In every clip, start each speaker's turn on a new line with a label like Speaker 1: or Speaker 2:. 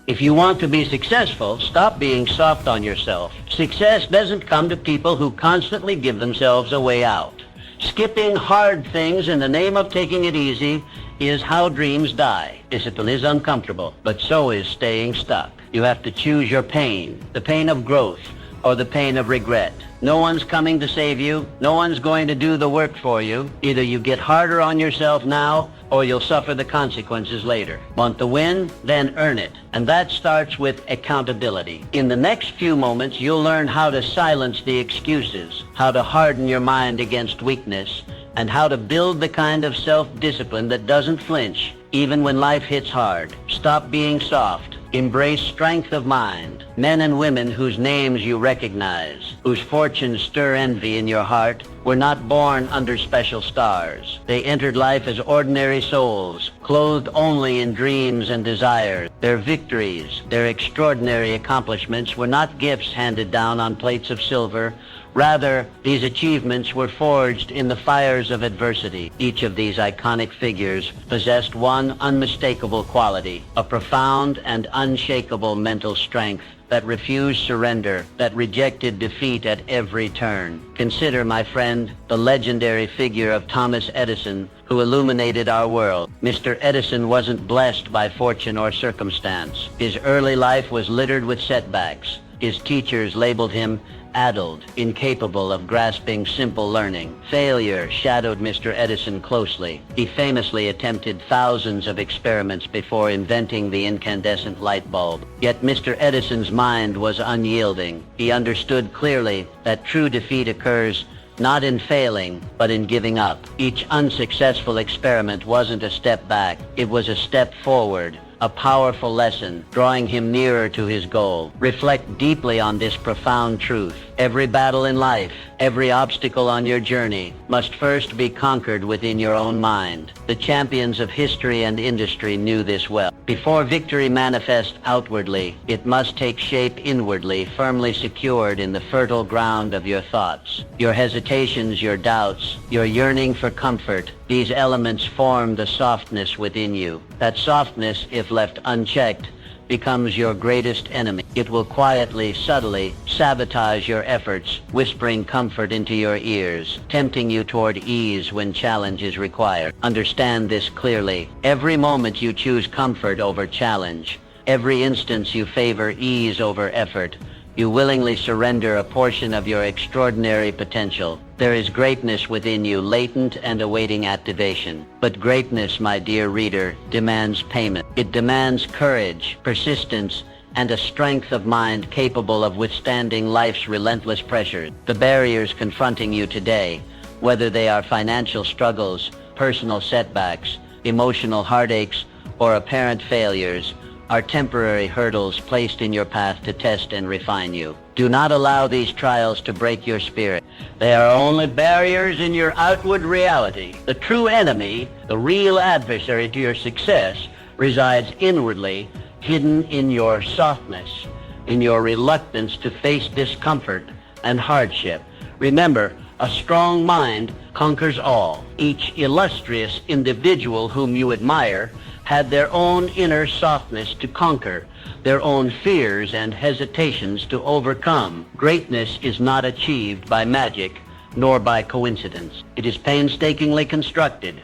Speaker 1: If you want to be successful, stop being soft on yourself. Success doesn't come to people who constantly give themselves a way out. Skipping hard things in the name of taking it easy is how dreams die. Discipline is uncomfortable, but so is staying stuck. You have to choose your pain, the pain of growth or the pain of regret. No one's coming to save you. No one's going to do the work for you. Either you get harder on yourself now or you'll suffer the consequences later. Want the win? Then earn it. And that starts with accountability. In the next few moments, you'll learn how to silence the excuses, how to harden your mind against weakness, and how to build the kind of self-discipline that doesn't flinch even when life hits hard. Stop being soft. Embrace strength of mind. Men and women whose names you recognize, whose fortunes stir envy in your heart, were not born under special stars. They entered life as ordinary souls, clothed only in dreams and desires. Their victories, their extraordinary accomplishments were not gifts handed down on plates of silver. Rather, these achievements were forged in the fires of adversity. Each of these iconic figures possessed one unmistakable quality, a profound and unshakable mental strength that refused surrender, that rejected defeat at every turn. Consider, my friend, the legendary figure of Thomas Edison, who illuminated our world. Mr. Edison wasn't blessed by fortune or circumstance. His early life was littered with setbacks. His teachers labeled him addled, incapable of grasping simple learning. Failure shadowed Mr. Edison closely. He famously attempted thousands of experiments before inventing the incandescent light bulb. Yet Mr. Edison's mind was unyielding. He understood clearly that true defeat occurs not in failing, but in giving up. Each unsuccessful experiment wasn't a step back. It was a step forward. A powerful lesson, drawing him nearer to his goal. Reflect deeply on this profound truth. Every battle in life, every obstacle on your journey, must first be conquered within your own mind. The champions of history and industry knew this well. Before victory manifests outwardly, it must take shape inwardly, firmly secured in the fertile ground of your thoughts. Your hesitations, your doubts, your yearning for comfort, these elements form the softness within you. That softness, if left unchecked, becomes your greatest enemy. It will quietly, subtly sabotage your efforts, whispering comfort into your ears, tempting you toward ease when challenge is required. Understand this clearly. Every moment you choose comfort over challenge, every instance you favor ease over effort, you willingly surrender a portion of your extraordinary potential. There is greatness within you, latent and awaiting activation. But greatness, my dear reader, demands payment. It demands courage, persistence, and a strength of mind capable of withstanding life's relentless pressures. The barriers confronting you today, whether they are financial struggles, personal setbacks, emotional heartaches, or apparent failures, are temporary hurdles placed in your path to test and refine you. Do not allow these trials to break your spirit. They are only barriers in your outward reality. The true enemy, the real adversary to your success, resides inwardly, hidden in your softness, in your reluctance to face discomfort and hardship. Remember, a strong mind conquers all. Each illustrious individual whom you admire had their own inner softness to conquer, their own fears and hesitations to overcome. Greatness is not achieved by magic nor by coincidence. It is painstakingly constructed,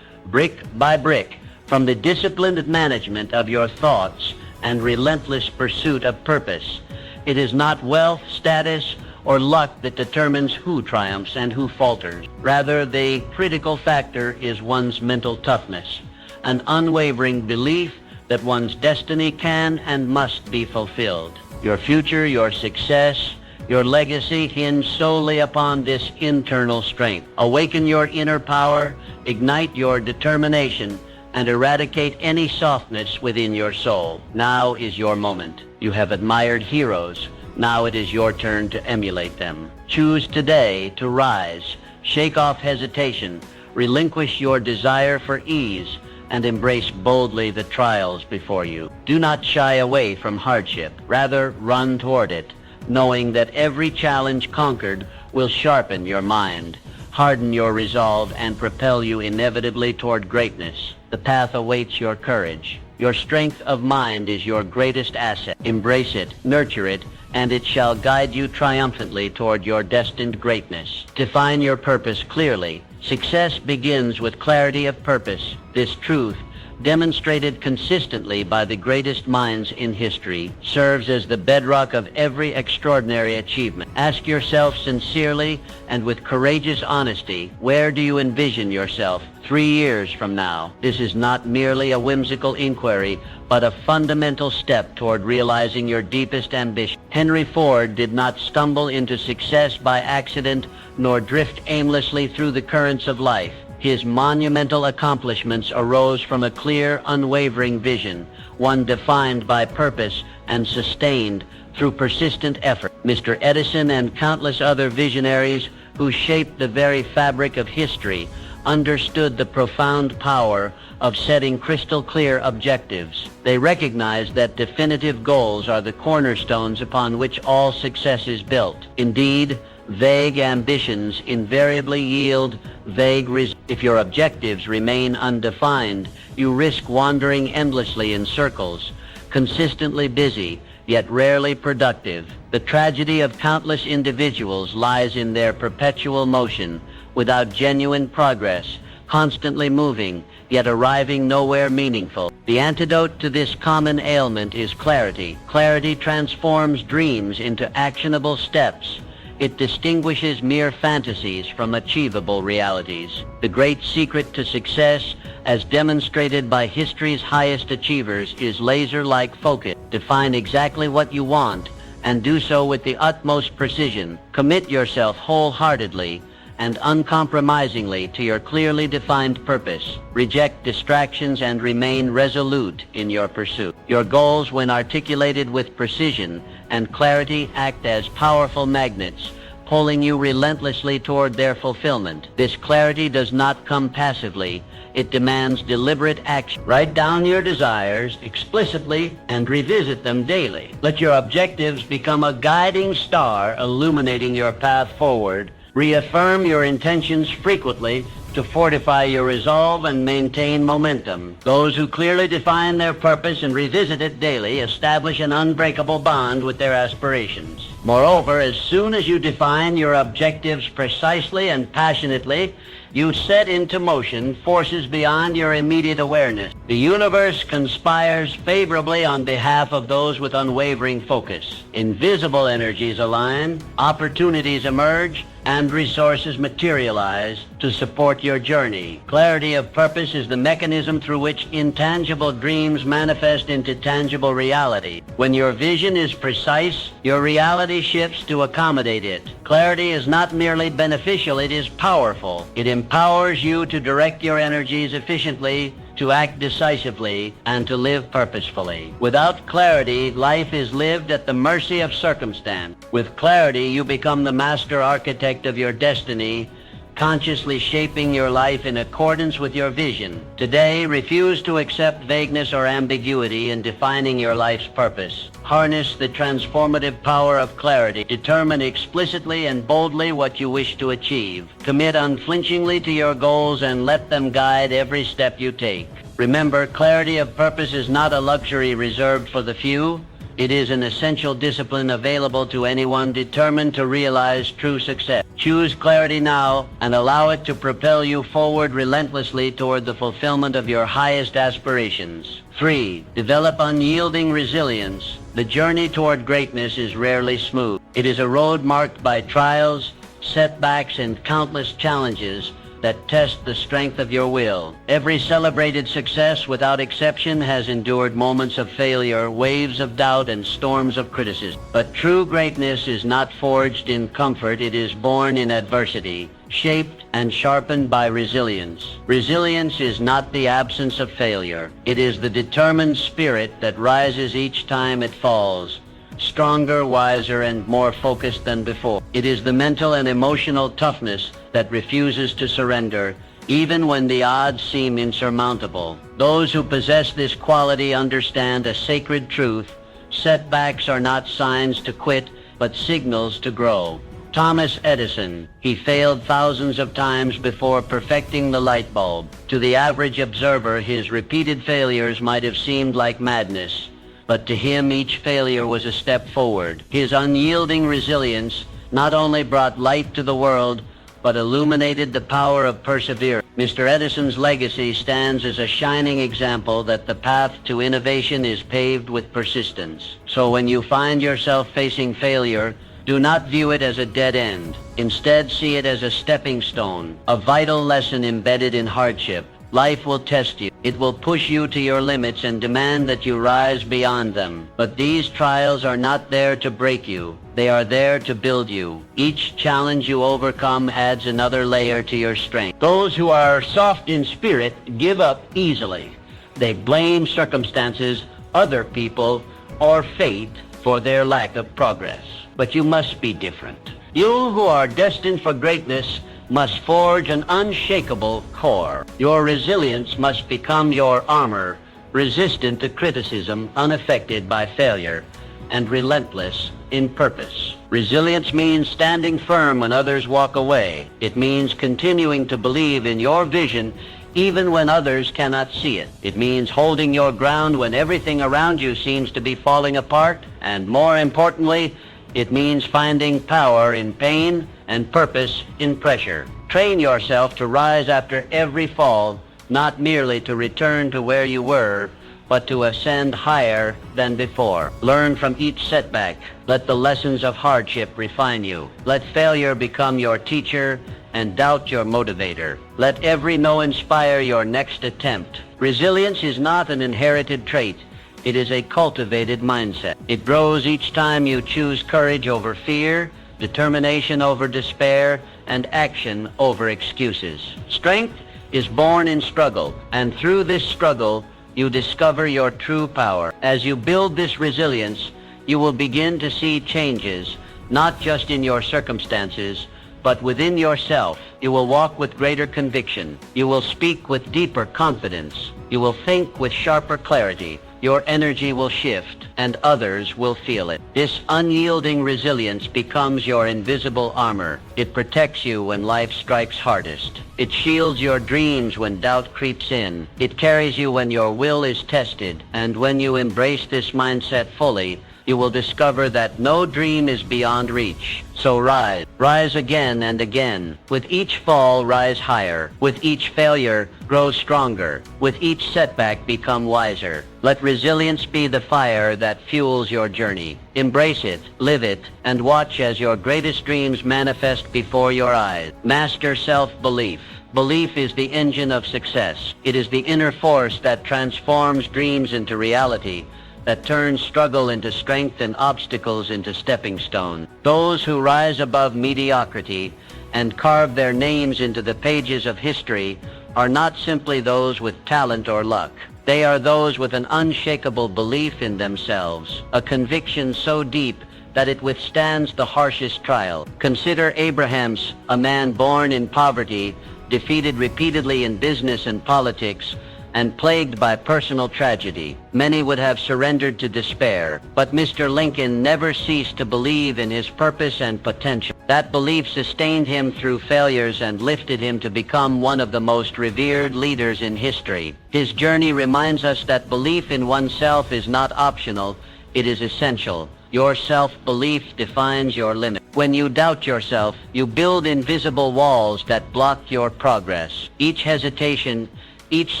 Speaker 1: brick by brick, from the disciplined management of your thoughts and relentless pursuit of purpose. It is not wealth, status, or luck that determines who triumphs and who falters. Rather, the critical factor is one's mental toughness, an unwavering belief that one's destiny can and must be fulfilled. Your future, your success, your legacy hinge solely upon this internal strength. Awaken your inner power, ignite your determination, and eradicate any softness within your soul. Now is your moment. You have admired heroes. Now it is your turn to emulate them. Choose today to rise. Shake off hesitation. Relinquish your desire for ease, and embrace boldly the trials before you. Do not shy away from hardship. Rather, run toward it, knowing that every challenge conquered will sharpen your mind, harden your resolve, and propel you inevitably toward greatness. The path awaits your courage. Your strength of mind is your greatest asset. Embrace it, nurture it, and it shall guide you triumphantly toward your destined greatness. Define your purpose clearly. Success begins with clarity of purpose. This truth, demonstrated consistently by the greatest minds in history, serves as the bedrock of every extraordinary achievement. Ask yourself sincerely and with courageous honesty, where do you envision yourself 3 years from now? This is not merely a whimsical inquiry, but a fundamental step toward realizing your deepest ambition. Henry Ford did not stumble into success by accident, nor drift aimlessly through the currents of life. His monumental accomplishments arose from a clear, unwavering vision, one defined by purpose and sustained through persistent effort. Mr. Edison and countless other visionaries who shaped the very fabric of history understood the profound power of setting crystal-clear objectives. They recognized that definitive goals are the cornerstones upon which all success is built. Indeed, vague ambitions invariably yield vague results. If your objectives remain undefined, you risk wandering endlessly in circles, consistently busy, yet rarely productive. The tragedy of countless individuals lies in their perpetual motion, without genuine progress, constantly moving, yet arriving nowhere meaningful. The antidote to this common ailment is clarity. Clarity transforms dreams into actionable steps. It distinguishes mere fantasies from achievable realities. The great secret to success, as demonstrated by history's highest achievers, is laser-like focus. Define exactly what you want, and do so with the utmost precision. Commit yourself wholeheartedly and uncompromisingly to your clearly defined purpose. Reject distractions and remain resolute in your pursuit. Your goals, when articulated with precision and clarity, act as powerful magnets, pulling you relentlessly toward their fulfillment. This clarity does not come passively. It demands deliberate action. Write down your desires explicitly and revisit them daily. Let your objectives become a guiding star illuminating your path forward. Reaffirm your intentions frequently to fortify your resolve and maintain momentum. Those who clearly define their purpose and revisit it daily establish an unbreakable bond with their aspirations. Moreover, as soon as you define your objectives precisely and passionately, you set into motion forces beyond your immediate awareness. The universe conspires favorably on behalf of those with unwavering focus. Invisible energies align, opportunities emerge, and resources materialize to support your journey. Clarity of purpose is the mechanism through which intangible dreams manifest into tangible reality. When your vision is precise, your reality shifts to accommodate it. Clarity is not merely beneficial, it is powerful. It empowers you to direct your energies efficiently, to act decisively, and to live purposefully. Without clarity, life is lived at the mercy of circumstance. With clarity, you become the master architect of your destiny, consciously shaping your life in accordance with your vision. Today, refuse to accept vagueness or ambiguity in defining your life's purpose. Harness the transformative power of clarity. Determine explicitly and boldly what you wish to achieve. Commit unflinchingly to your goals and let them guide every step you take. Remember, clarity of purpose is not a luxury reserved for the few. It is an essential discipline available to anyone determined to realize true success. Choose clarity now and allow it to propel you forward relentlessly toward the fulfillment of your highest aspirations. 3. Develop unyielding resilience. The journey toward greatness is rarely smooth. It is a road marked by trials, setbacks, and countless challenges that test the strength of your will. Every celebrated success, without exception, has endured moments of failure, waves of doubt, and storms of criticism. But true greatness is not forged in comfort, it is born in adversity, shaped and sharpened by resilience. Resilience is not the absence of failure. It is the determined spirit that rises each time it falls, stronger, wiser, and more focused than before. It is the mental and emotional toughness that refuses to surrender, even when the odds seem insurmountable. Those who possess this quality understand a sacred truth. Setbacks are not signs to quit, but signals to grow. Thomas Edison, he failed thousands of times before perfecting the light bulb. To the average observer, his repeated failures might have seemed like madness, but to him each failure was a step forward. His unyielding resilience not only brought light to the world, but illuminated the power of perseverance. Mr. Edison's legacy stands as a shining example that the path to innovation is paved with persistence. So when you find yourself facing failure, do not view it as a dead end. Instead, see it as a stepping stone, a vital lesson embedded in hardship. Life will test you. It will push you to your limits and demand that you rise beyond them. But these trials are not there to break you. They are there to build you. Each challenge you overcome adds another layer to your strength. Those who are soft in spirit give up easily. They blame circumstances, other people, or fate for their lack of progress. But you must be different. You who are destined for greatness must forge an unshakable core. Your resilience must become your armor, resistant to criticism, unaffected by failure, and relentless in purpose. Resilience means standing firm when others walk away. It means continuing to believe in your vision even when others cannot see it. It means holding your ground when everything around you seems to be falling apart. And more importantly, it means finding power in pain and purpose in pressure. Train yourself to rise after every fall, not merely to return to where you were, but to ascend higher than before. Learn from each setback. Let the lessons of hardship refine you. Let failure become your teacher and doubt your motivator. Let every no inspire your next attempt. Resilience is not an inherited trait. It is a cultivated mindset. It grows each time you choose courage over fear, determination over despair, and action over excuses. Strength is born in struggle, and through this struggle, you discover your true power. As you build this resilience, you will begin to see changes, not just in your circumstances, but within yourself. You will walk with greater conviction. You will speak with deeper confidence. You will think with sharper clarity. Your energy will shift, and others will feel it. This unyielding resilience becomes your invisible armor. It protects you when life strikes hardest. It shields your dreams when doubt creeps in. It carries you when your will is tested. And when you embrace this mindset fully, you will discover that no dream is beyond reach. So rise. Rise again and again. With each fall, rise higher. With each failure, grow stronger. With each setback, become wiser. Let resilience be the fire that fuels your journey. Embrace it, live it, and watch as your greatest dreams manifest before your eyes. Master self-belief. Belief is the engine of success. It is the inner force that transforms dreams into reality, that turns struggle into strength and obstacles into stepping stones. Those who rise above mediocrity and carve their names into the pages of history are not simply those with talent or luck. They are those with an unshakable belief in themselves, a conviction so deep that it withstands the harshest trial. Consider Abraham's, a man born in poverty, defeated repeatedly in business and politics, and plagued by personal tragedy. Many would have surrendered to despair, but Mr. Lincoln never ceased to believe in his purpose and potential. That belief sustained him through failures and lifted him to become one of the most revered leaders in history. His journey reminds us that belief in oneself is not optional, it is essential. Your self-belief defines your limit. When you doubt yourself, you build invisible walls that block your progress. Each hesitation, each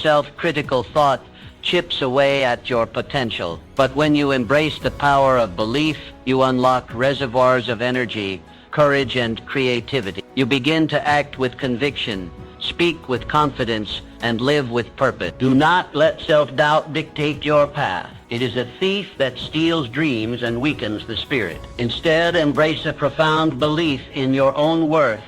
Speaker 1: self-critical thought chips away at your potential. But when you embrace the power of belief, you unlock reservoirs of energy, courage, and creativity. You begin to act with conviction, speak with confidence, and live with purpose. Do not let self-doubt dictate your path. It is a thief that steals dreams and weakens the spirit. Instead, embrace a profound belief in your own worth,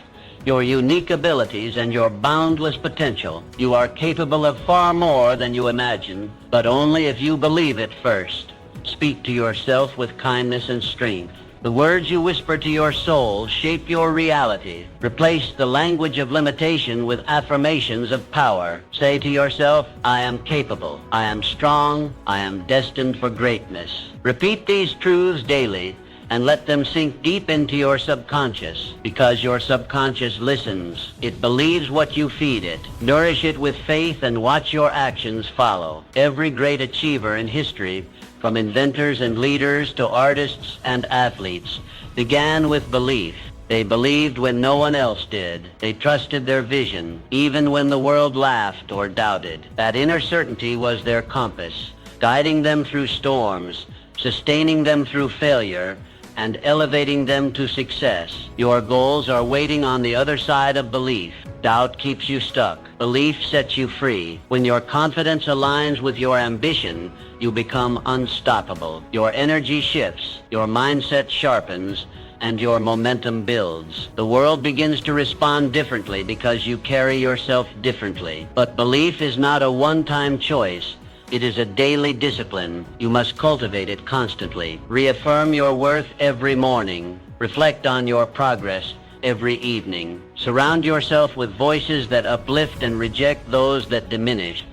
Speaker 1: your unique abilities, and your boundless potential. You are capable of far more than you imagine, but only if you believe it first. Speak to yourself with kindness and strength. The words you whisper to your soul shape your reality. Replace the language of limitation with affirmations of power. Say to yourself, I am capable, I am strong, I am destined for greatness. Repeat these truths daily, and let them sink deep into your subconscious, because your subconscious listens. It believes what you feed it. Nourish it with faith and watch your actions follow. Every great achiever in history, from inventors and leaders to artists and athletes, began with belief. They believed when no one else did. They trusted their vision, even when the world laughed or doubted. That inner certainty was their compass, guiding them through storms, sustaining them through failure, and elevating them to success. Your goals are waiting on the other side of belief. Doubt keeps you stuck. Belief sets you free. When your confidence aligns with your ambition, you become unstoppable. Your energy shifts, your mindset sharpens, and your momentum builds. The world begins to respond differently because you carry yourself differently. But belief is not a one-time choice. It is a daily discipline. You must cultivate it constantly. Reaffirm your worth every morning. Reflect on your progress every evening. Surround yourself with voices that uplift and reject those that diminish.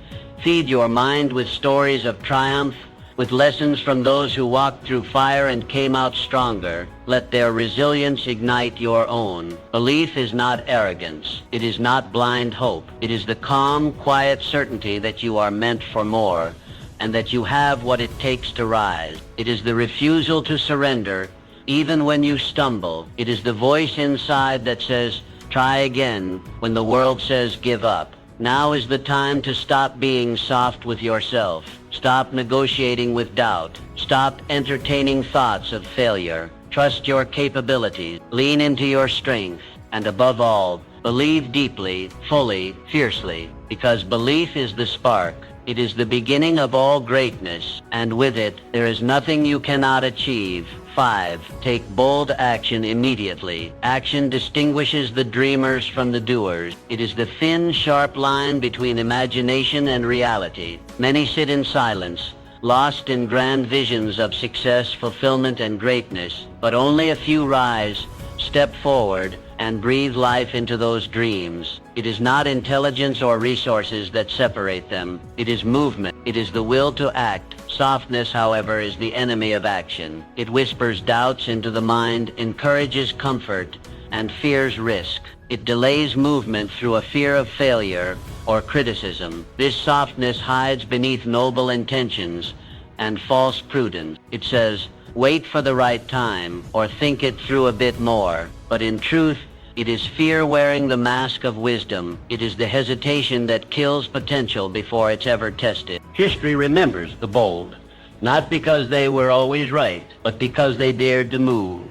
Speaker 1: Feed your mind with stories of triumph, with lessons from those who walked through fire and came out stronger. Let their resilience ignite your own. Belief is not arrogance. It is not blind hope. It is the calm, quiet certainty that you are meant for more and that you have what it takes to rise. It is the refusal to surrender, even when you stumble. It is the voice inside that says, try again, when the world says give up. Now is the time to stop being soft with yourself. Stop negotiating with doubt. Stop entertaining thoughts of failure. Trust your capabilities. Lean into your strength. And above all, believe deeply, fully, fiercely, because belief is the spark. It is the beginning of all greatness, and with it, there is nothing you cannot achieve. 5. Take bold action immediately. Action distinguishes the dreamers from the doers. It is the thin, sharp line between imagination and reality. Many sit in silence, lost in grand visions of success, fulfillment, and greatness, but only a few rise, step forward, and breathe life into those dreams. It is not intelligence or resources that separate them. It is movement. It is the will to act. Softness, however, is the enemy of action. It whispers doubts into the mind, encourages comfort, and fears risk. It delays movement through a fear of failure or criticism. This softness hides beneath noble intentions and false prudence. It says, wait for the right time, or think it through a bit more. But in truth, it is fear wearing the mask of wisdom. It is the hesitation that kills potential before it's ever tested. History remembers the bold, not because they were always right, but because they dared to move.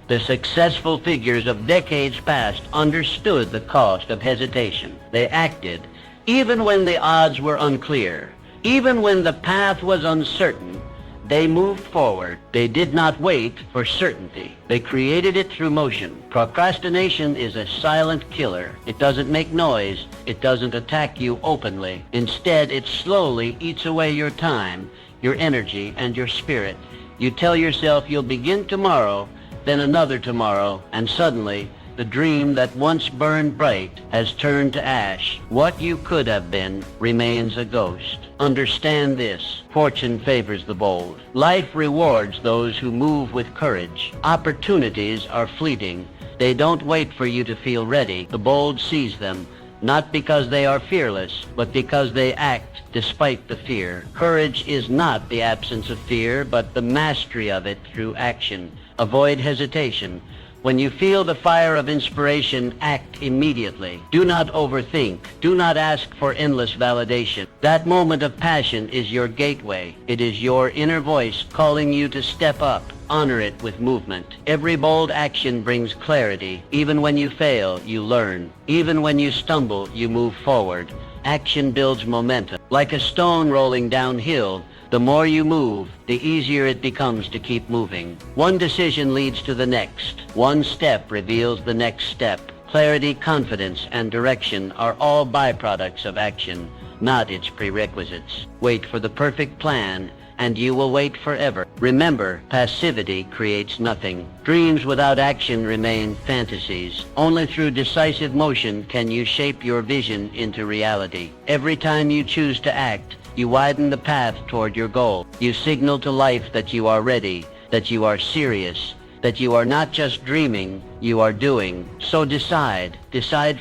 Speaker 1: The successful figures of decades past understood the cost of hesitation. They acted, even when the odds were unclear, even when the path was uncertain. They moved forward. They did not wait for certainty. They created it through motion. Procrastination is a silent killer. It doesn't make noise. It doesn't attack you openly. Instead, it slowly eats away your time, your energy, and your spirit. You tell yourself you'll begin tomorrow, then another tomorrow, and suddenly, the dream that once burned bright has turned to ash. What you could have been remains a ghost. Understand this. Fortune favors the bold. Life rewards those who move with courage. Opportunities are fleeting. They don't wait for you to feel ready. The bold seize them, not because they are fearless, but because they act despite the fear. Courage is not the absence of fear, but the mastery of it through action. Avoid hesitation. When you feel the fire of inspiration, act immediately. Do not overthink. Do not ask for endless validation. That moment of passion is your gateway. It is your inner voice calling you to step up. Honor it with movement. Every bold action brings clarity. Even when you fail, you learn. Even when you stumble, you move forward. Action builds momentum. Like a stone rolling downhill, the more you move, the easier it becomes to keep moving. One decision leads to the next. One step reveals the next step. Clarity, confidence, and direction are all byproducts of action, not its prerequisites. Wait for the perfect plan, and you will wait forever. Remember, passivity creates nothing. Dreams without action remain fantasies. Only through decisive motion can you shape your vision into reality. Every time you choose to act, you widen the path toward your goal. You signal to life that you are ready, that you are serious, that you are not just dreaming, you are doing. So decide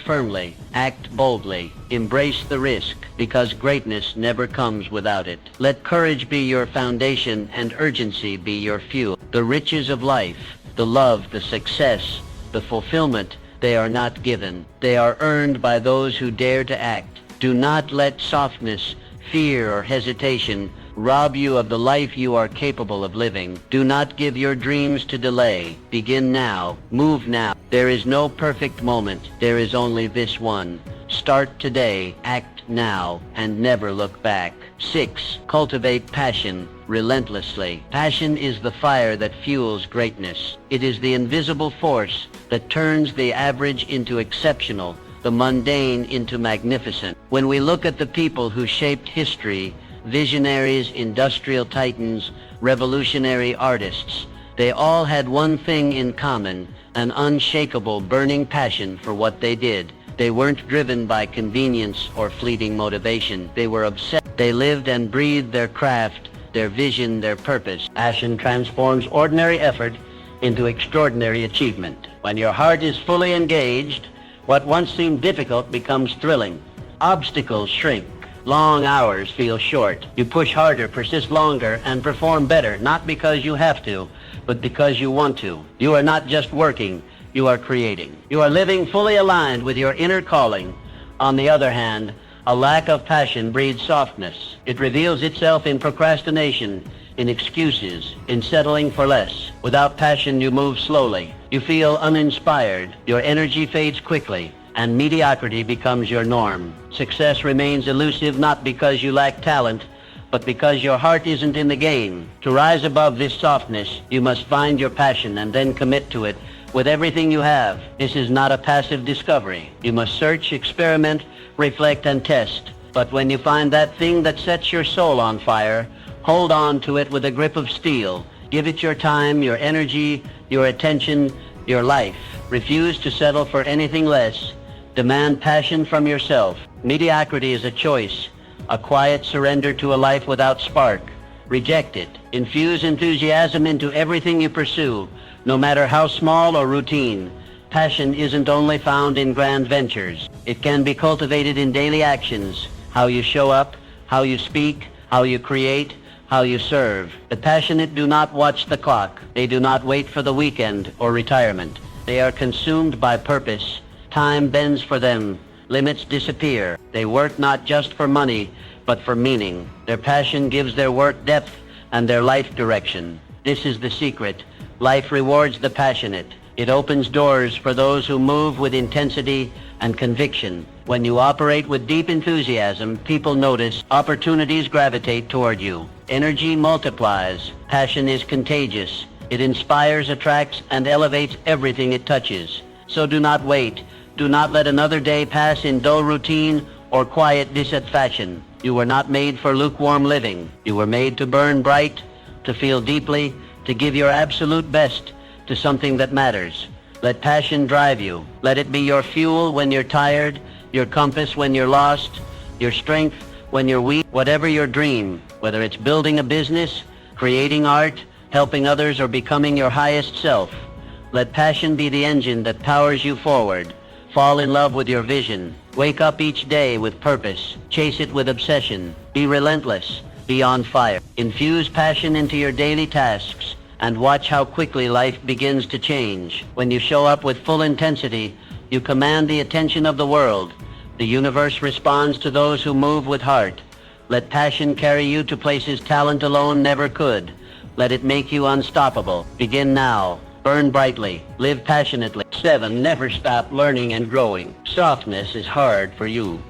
Speaker 1: firmly, act boldly, embrace the risk, because greatness never comes without it. Let courage be your foundation and urgency be your fuel. The riches of life, the love, the success, the fulfillment, they are not given. They are earned by those who dare to act. Do not let softness, fear, or hesitation rob you of the life you are capable of living. Do not give your dreams to delay. Begin now. Move now. There is no perfect moment. There is only this one. Start today, act now, and never look back. 6. Cultivate passion relentlessly. Passion is the fire that fuels greatness. It is the invisible force that turns the average into exceptional, the mundane into magnificent. When we look at the people who shaped history, visionaries, industrial titans, revolutionary artists, they all had one thing in common, an unshakable, burning passion for what they did. They weren't driven by convenience or fleeting motivation. They were obsessed. They lived and breathed their craft, their vision, their purpose. Passion transforms ordinary effort into extraordinary achievement. When your heart is fully engaged, what once seemed difficult becomes thrilling. Obstacles shrink. Long hours feel short. You push harder, persist longer, and perform better, not because you have to, but because you want to. You are not just working, you are creating. You are living fully aligned with your inner calling. On the other hand, a lack of passion breeds softness. It reveals itself in procrastination, in excuses, in settling for less. Without passion, you move slowly. You feel uninspired. Your energy fades quickly, and mediocrity becomes your norm. Success remains elusive not because you lack talent, but because your heart isn't in the game. To rise above this softness, you must find your passion and then commit to it with everything you have. This is not a passive discovery. You must search, experiment, reflect, and test. But when you find that thing that sets your soul on fire, hold on to it with a grip of steel. Give it your time, your energy, your attention, your life. Refuse to settle for anything less. Demand passion from yourself. Mediocrity is a choice, a quiet surrender to a life without spark. Reject it. Infuse enthusiasm into everything you pursue, no matter how small or routine. Passion isn't only found in grand ventures. It can be cultivated in daily actions, how you show up, how you speak, how you create, how you serve. The passionate do not watch the clock. They do not wait for the weekend or retirement. They are consumed by purpose. Time bends for them. Limits disappear. They work not just for money, but for meaning. Their passion gives their work depth and their life direction. This is the secret. Life rewards the passionate. It opens doors for those who move with intensity and conviction. When you operate with deep enthusiasm, people notice. Opportunities gravitate toward you. Energy multiplies. Passion is contagious. It inspires, attracts, and elevates everything it touches. So do not wait. Do not let another day pass in dull routine or quiet dissatisfaction. You were not made for lukewarm living. You were made to burn bright, to feel deeply, to give your absolute best to something that matters. Let passion drive you. Let it be your fuel when you're tired, your compass when you're lost, your strength when you're weak. Whatever your dream, whether it's building a business, creating art, helping others, or becoming your highest self, let passion be the engine that powers you forward. Fall in love with your vision. Wake up each day with purpose. Chase it with obsession. Be relentless. Be on fire. Infuse passion into your daily tasks and watch how quickly life begins to change. When you show up with full intensity, you command the attention of the world. The universe responds to those who move with heart. Let passion carry you to places talent alone never could. Let it make you unstoppable. Begin now. Burn brightly. Live passionately. 7. Never stop learning and growing. Softness is hard for you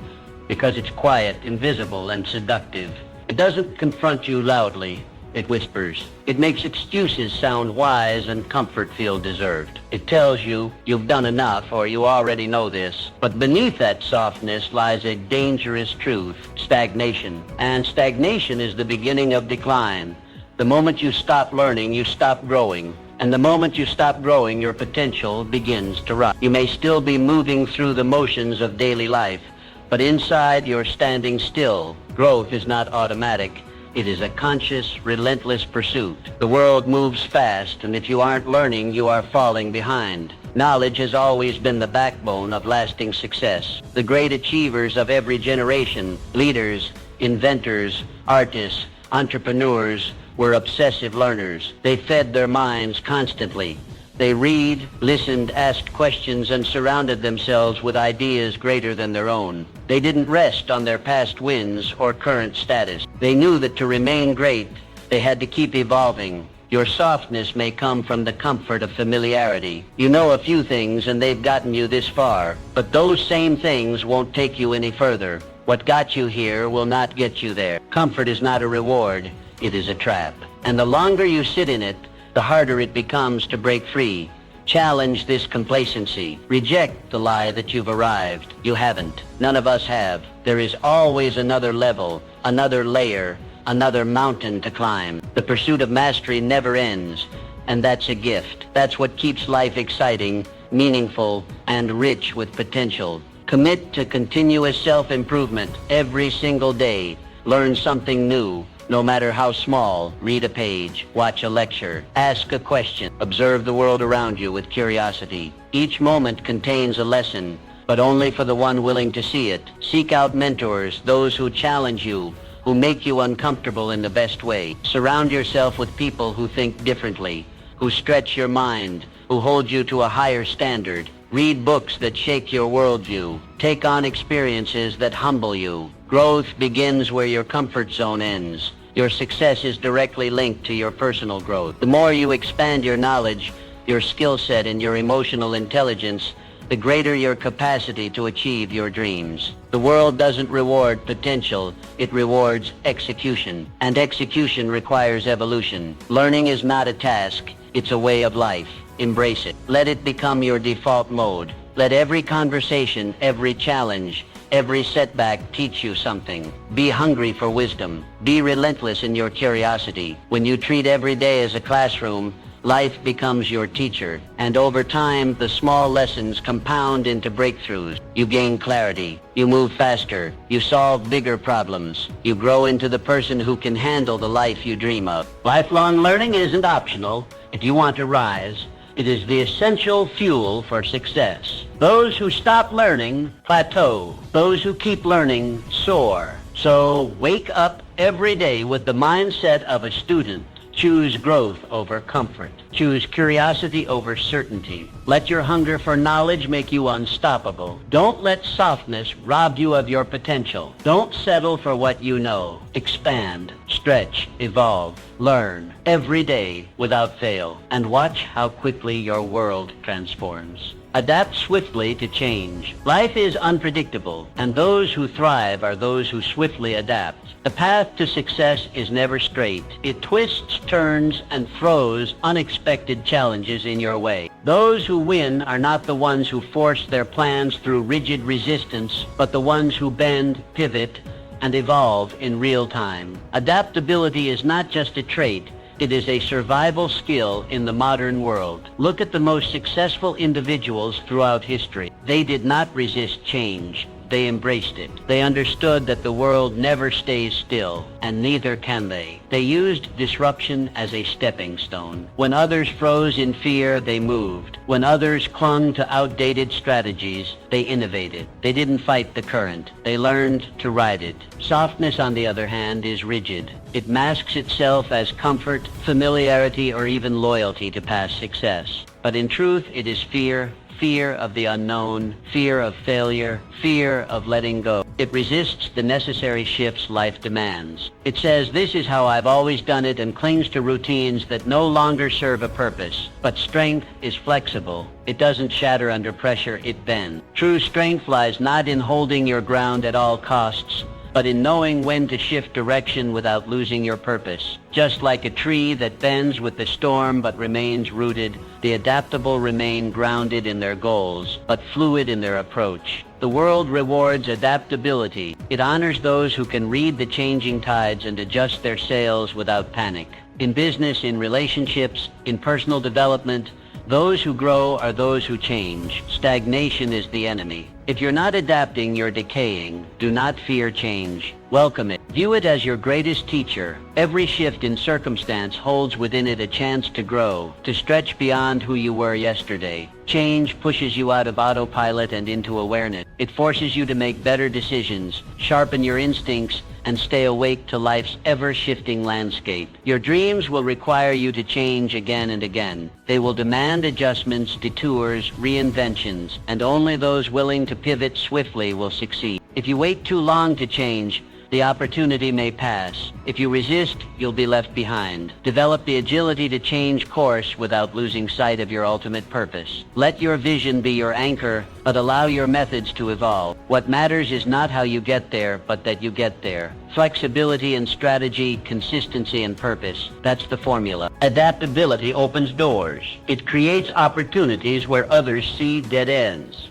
Speaker 1: because it's quiet, invisible, and seductive. It doesn't confront you loudly. It whispers. It makes excuses sound wise and comfort feel deserved. It tells you you've done enough or you already know this. But beneath that softness lies a dangerous truth, stagnation. And stagnation is the beginning of decline. The moment you stop learning, you stop growing. And the moment you stop growing, your potential begins to rot. You may still be moving through the motions of daily life, but inside you're standing still. Growth is not automatic. It is a conscious, relentless pursuit. The world moves fast, and if you aren't learning, you are falling behind. Knowledge has always been the backbone of lasting success. The great achievers of every generation, leaders, inventors, artists, entrepreneurs, were obsessive learners. They fed their minds constantly. They read, listened, asked questions, and surrounded themselves with ideas greater than their own. They didn't rest on their past wins or current status. They knew that to remain great, they had to keep evolving. Your softness may come from the comfort of familiarity. You know a few things and they've gotten you this far, but those same things won't take you any further. What got you here will not get you there. Comfort is not a reward, it is a trap. And the longer you sit in it, the harder it becomes to break free. Challenge this complacency. Reject the lie that you've arrived. You haven't. None of us have. There is always another level, another layer, another mountain to climb. The pursuit of mastery never ends, and that's a gift. That's what keeps life exciting, meaningful, and rich with potential. Commit to continuous self-improvement every single day. Learn something new. No matter how small, read a page, watch a lecture, ask a question, observe the world around you with curiosity. Each moment contains a lesson, but only for the one willing to see it. Seek out mentors, those who challenge you, who make you uncomfortable in the best way. Surround yourself with people who think differently, who stretch your mind, who hold you to a higher standard. Read books that shake your worldview. Take on experiences that humble you. Growth begins where your comfort zone ends. Your success is directly linked to your personal growth. The more you expand your knowledge, your skill set, and your emotional intelligence, the greater your capacity to achieve your dreams. The world doesn't reward potential, it rewards execution. And execution requires evolution. Learning is not a task, it's a way of life. Embrace it. Let it become your default mode. Let every conversation, every challenge, every setback teach you something. Be hungry for wisdom. Be relentless in your curiosity. When you treat every day as a classroom, life becomes your teacher. And over time, the small lessons compound into breakthroughs. You gain clarity. You move faster. You solve bigger problems. You grow into the person who can handle the life you dream of. Lifelong learning isn't optional. If you want to rise, it is the essential fuel for success. Those who stop learning plateau. Those who keep learning soar. So wake up every day with the mindset of a student. Choose growth over comfort. Choose curiosity over certainty. Let your hunger for knowledge make you unstoppable. Don't let softness rob you of your potential. Don't settle for what you know. Expand, stretch, evolve, learn every day without fail, and watch how quickly your world transforms. Adapt swiftly to change. Life is unpredictable, and those who thrive are those who swiftly adapt. The path to success is never straight. It twists, turns, and throws unexpected challenges in your way. Those who win are not the ones who force their plans through rigid resistance, but the ones who bend, pivot, and evolve in real time. Adaptability is not just a trait, it is a survival skill in the modern world. Look at the most successful individuals throughout history. They did not resist change. They embraced it. They understood that the world never stays still, and neither can they. They used disruption as a stepping stone. When others froze in fear, they moved. When others clung to outdated strategies, they innovated. They didn't fight the current. They learned to ride it. Softness, on the other hand, is rigid. It masks itself as comfort, familiarity, or even loyalty to past success. But in truth, it is fear. Fear of the unknown, fear of failure, fear of letting go. It resists the necessary shifts life demands. It says, "This is how I've always done it," and clings to routines that no longer serve a purpose. But strength is flexible. It doesn't shatter under pressure, it bends. True strength lies not in holding your ground at all costs, but in knowing when to shift direction without losing your purpose. Just like a tree that bends with the storm but remains rooted, the adaptable remain grounded in their goals, but fluid in their approach. The world rewards adaptability. It honors those who can read the changing tides and adjust their sails without panic. In business, in relationships, in personal development, those who grow are those who change. Stagnation is the enemy. If you're not adapting, you're decaying. Do not fear change. Welcome it. View it as your greatest teacher. Every shift in circumstance holds within it a chance to grow, to stretch beyond who you were yesterday. Change pushes you out of autopilot and into awareness. It forces you to make better decisions, sharpen your instincts, and stay awake to life's ever-shifting landscape. Your dreams will require you to change again and again. They will demand adjustments, detours, reinventions, and only those willing to pivot swiftly will succeed. If you wait too long to change, the opportunity may pass. If you resist, you'll be left behind. Develop the agility to change course without losing sight of your ultimate purpose. Let your vision be your anchor, but allow your methods to evolve. What matters is not how you get there, but that you get there. Flexibility and strategy, consistency and purpose. That's the formula. Adaptability opens doors. It creates opportunities where others see dead ends.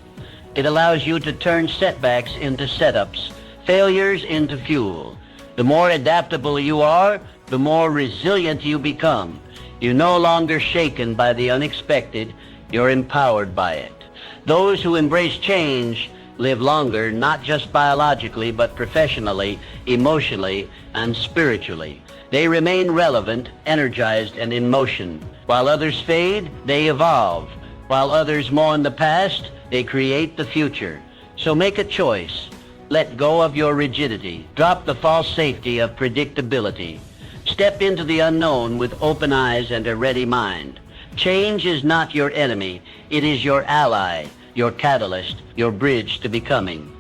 Speaker 1: It allows you to turn setbacks into setups, failures into fuel. The more adaptable you are, the more resilient you become. You're no longer shaken by the unexpected, you're empowered by it. Those who embrace change live longer, not just biologically, but professionally, emotionally, and spiritually. They remain relevant, energized, and in motion. While others fade, they evolve. While others mourn the past, they create the future. So make a choice. Let go of your rigidity. Drop the false safety of predictability. Step into the unknown with open eyes and a ready mind. Change is not your enemy. It is your ally, your catalyst, your bridge to becoming.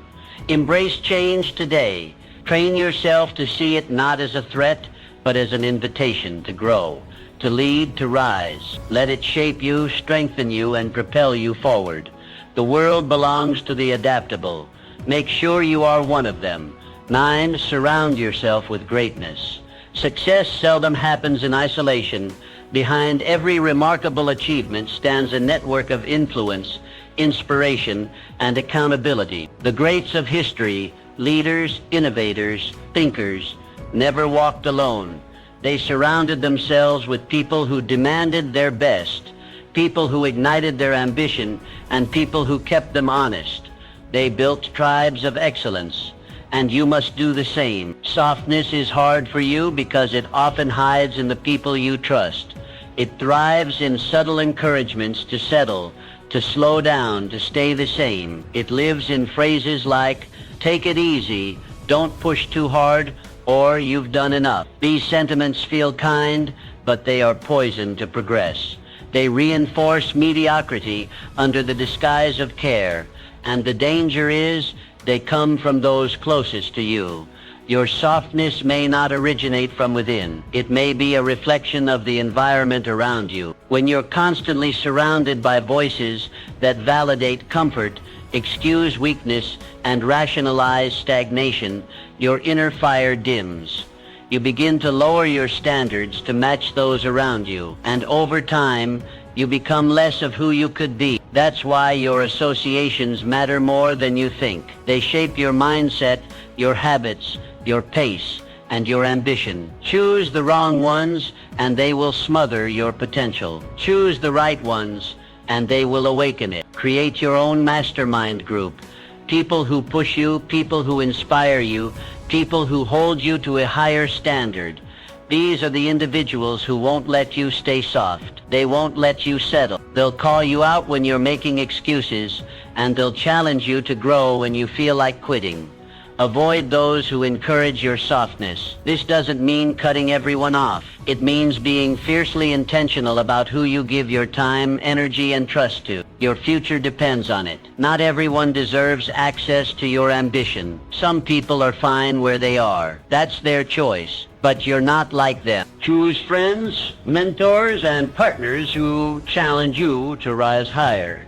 Speaker 1: Embrace change today. Train yourself to see it not as a threat, but as an invitation to grow, to lead, to rise. Let it shape you, strengthen you, and propel you forward. The world belongs to the adaptable. Make sure you are one of them. 9, surround yourself with greatness. Success seldom happens in isolation. Behind every remarkable achievement stands a network of influence, inspiration, and accountability. The greats of history, leaders, innovators, thinkers, never walked alone. They surrounded themselves with people who demanded their best, people who ignited their ambition, and people who kept them honest. They built tribes of excellence, and you must do the same. Softness is hard for you because it often hides in the people you trust. It thrives in subtle encouragements to settle, to slow down, to stay the same. It lives in phrases like, take it easy, don't push too hard, or you've done enough. These sentiments feel kind, but they are poison to progress. They reinforce mediocrity under the disguise of care. And the danger is, they come from those closest to you. Your softness may not originate from within. It may be a reflection of the environment around you. When you're constantly surrounded by voices that validate comfort, excuse weakness, and rationalize stagnation, your inner fire dims. You begin to lower your standards to match those around you, and over time, you become less of who you could be. That's why your associations matter more than you think. They shape your mindset, your habits, your pace, and your ambition. Choose the wrong ones, and they will smother your potential. Choose the right ones, and they will awaken it. Create your own mastermind group. People who push you, people who inspire you, people who hold you to a higher standard. These are the individuals who won't let you stay soft. They won't let you settle. They'll call you out when you're making excuses, and they'll challenge you to grow when you feel like quitting. Avoid those who encourage your softness. This doesn't mean cutting everyone off. It means being fiercely intentional about who you give your time, energy, and trust to. Your future depends on it. Not everyone deserves access to your ambition. Some people are fine where they are. That's their choice. But you're not like them. Choose friends, mentors, and partners who challenge you to rise higher.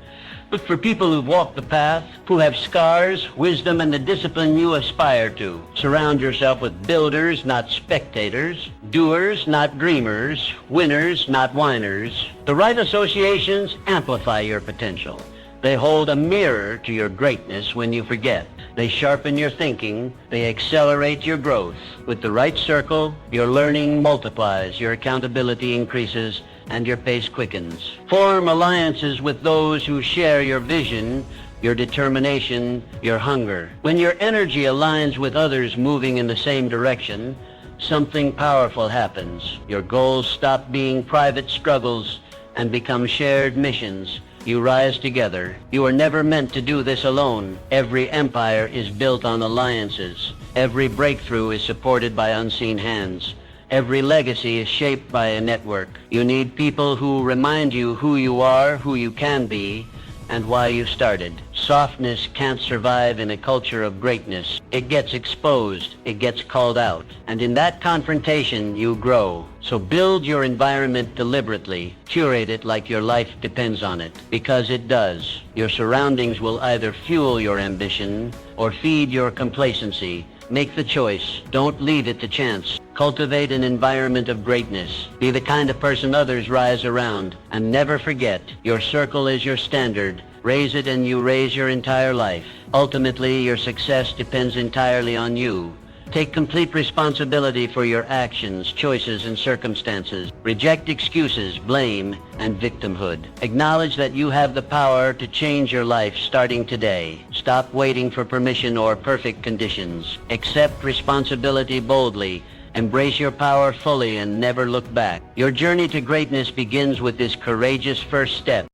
Speaker 1: Look for people who've walked the path, who have scars, wisdom, and the discipline you aspire to. Surround yourself with builders, not spectators, doers, not dreamers, winners, not whiners. The right associations amplify your potential. They hold a mirror to your greatness when you forget. They sharpen your thinking. They accelerate your growth. With the right circle, your learning multiplies, your accountability increases, and your pace quickens. Form alliances with those who share your vision, your determination, your hunger. When your energy aligns with others moving in the same direction, something powerful happens. Your goals stop being private struggles and become shared missions. You rise together. You are never meant to do this alone. Every empire is built on alliances. Every breakthrough is supported by unseen hands. Every legacy is shaped by a network. You need people who remind you who you are, who you can be, and why you started. Softness can't survive in a culture of greatness. It gets exposed, it gets called out, and in that confrontation you grow. So build your environment deliberately. Curate it like your life depends on it, because it does. Your surroundings will either fuel your ambition or feed your complacency. Make the choice. Don't leave it to chance. Cultivate an environment of greatness. Be the kind of person others rise around. And never forget, your circle is your standard. Raise it and you raise your entire life. Ultimately, your success depends entirely on you. Take complete responsibility for your actions, choices, and circumstances. Reject excuses, blame, and victimhood. Acknowledge that you have the power to change your life starting today. Stop waiting for permission or perfect conditions. Accept responsibility boldly. Embrace your power fully and never look back. Your journey to greatness begins with this courageous first step.